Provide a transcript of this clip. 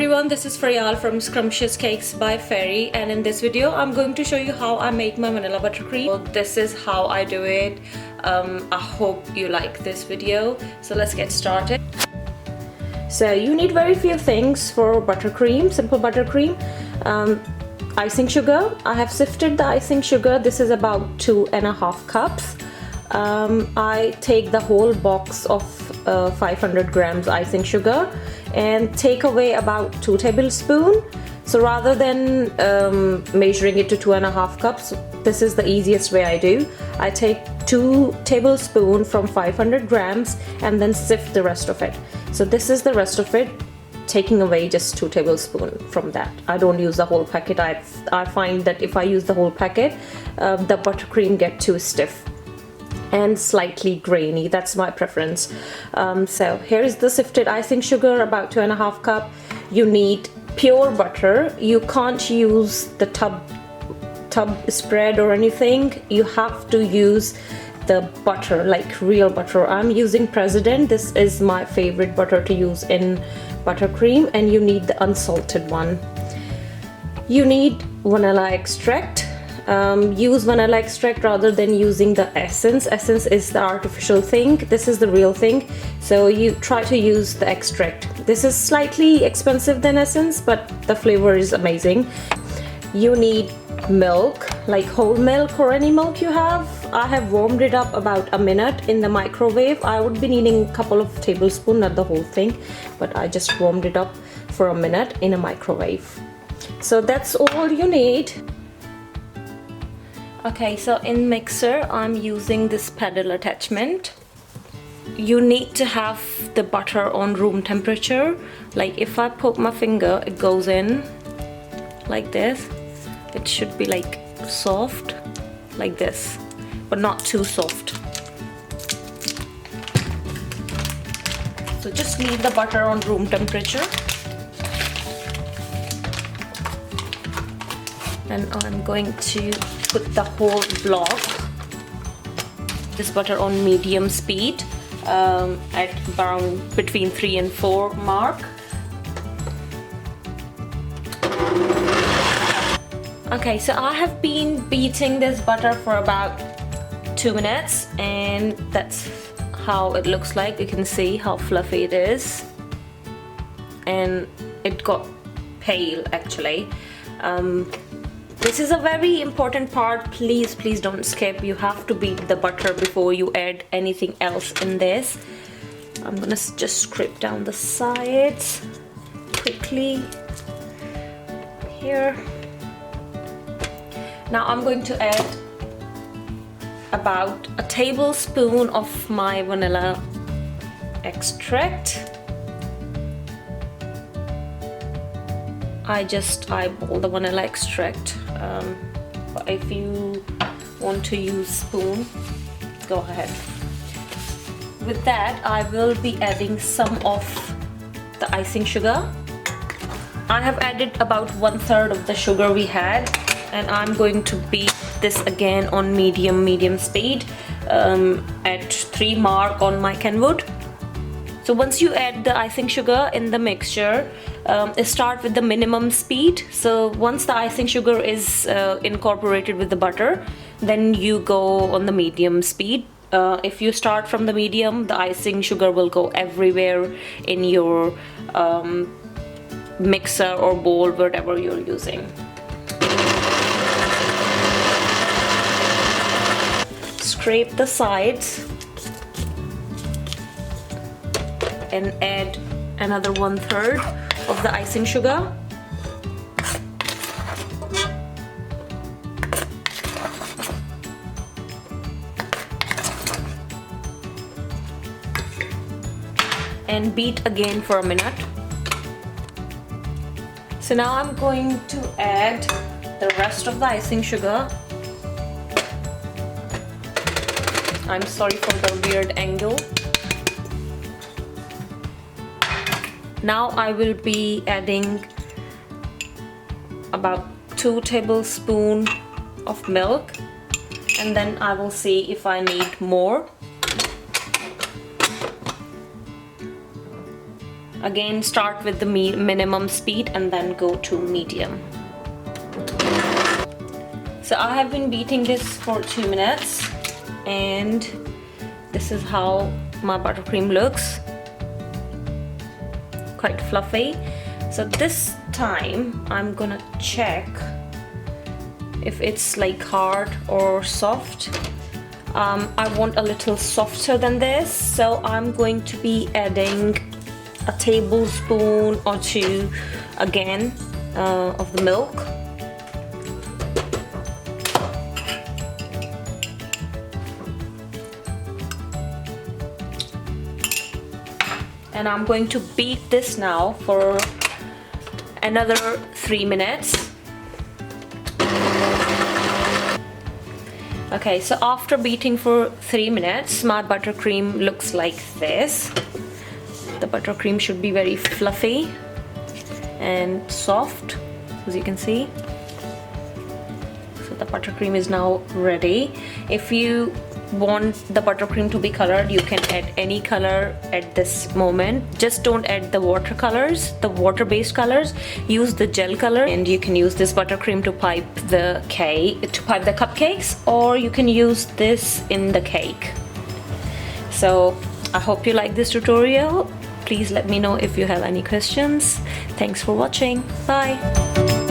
everyone, this is Faryal from Scrumptious Cakes by Fairy, and in this video I'm going to show you how I make my vanilla buttercream. So this is how I do it. I hope you like this video. So let's get started. So you need very few things for buttercream, simple buttercream. Icing sugar. I have sifted the icing sugar. This is about 2.5 cups. I take the whole box of 500 grams icing sugar and take away about 2 tablespoons. So rather than measuring it to 2.5 cups, this is the easiest way I do. I take 2 tablespoons from 500 grams and then sift the rest of it. So this is the rest of it, taking away just 2 tablespoons from that. I don't use the whole packet. I find that if I use the whole packet, the buttercream get too stiff and slightly grainy. That's my preference. So here is the sifted icing sugar, about 2.5 cups. You need pure butter. You can't use the tub spread or anything. You have to use the butter, like real butter. I'm using President. This is my favorite butter to use in buttercream, and you need the unsalted one. You need vanilla extract. Use vanilla extract rather than using the essence. Essence is the artificial thing. This is the real thing. So you try to use the extract. This is slightly expensive than essence, but the flavor is amazing. You need milk, like whole milk or any milk you have. I have warmed it up about a minute in the microwave. I would be needing a couple of tablespoons, not the whole thing, but I just warmed it up for a minute in a microwave. So that's all you need. Okay, so in mixer I'm using this paddle attachment. You need to have the butter on room temperature. Like if I poke my finger, it goes in like this. It should be like soft, like this, but not too soft. So just leave the butter on room temperature. And I'm going to put the whole block, this butter on medium speed at around between 3 and 4 mark. Okay, so I have been beating this butter for about 2 minutes, and that's how it looks like. You can see how fluffy it is, and it got pale actually. This is a very important part. Please don't skip. You have to beat the butter before you add anything else in this. I'm gonna just scrape down the sides quickly here. Now I'm going to add about a tablespoon of my vanilla extract. I just eyeball the vanilla extract, but if you want to use spoon, go ahead. With that, I will be adding some of the icing sugar. I have added about 1/3 of the sugar we had, and I'm going to beat this again on medium speed at 3 mark on my Kenwood. So once you add the icing sugar in the mixture, start with the minimum speed. So once the icing sugar is incorporated with the butter, then you go on the medium speed. If you start from the medium, the icing sugar will go everywhere in your mixer or bowl, whatever you're using. Scrape the sides and add another 1/3 of the icing sugar. And beat again for a minute. So now I'm going to add the rest of the icing sugar. I'm sorry for the weird angle. Now I will be adding about 2 tablespoons of milk, and then I will see if I need more. Again, start with the minimum speed and then go to medium. So I have been beating this for 2 minutes, and this is how my buttercream looks. Quite fluffy. So this time I'm gonna check if it's like hard or soft. I want a little softer than this, so I'm going to be adding a tablespoon or two again of the milk. And I'm going to beat this now for another 3 minutes. Okay, so after beating for 3 minutes, my buttercream looks like this. The buttercream should be very fluffy and soft, as you can see. So the buttercream is now ready. If you want the buttercream to be colored, you can add any color at this moment. Just don't add the watercolors, the water-based colors. Use the gel color, and you can use this buttercream to pipe the cupcakes, or you can use this in the cake. So I hope you like this tutorial. Please let me know if you have any questions. Thanks for watching. Bye.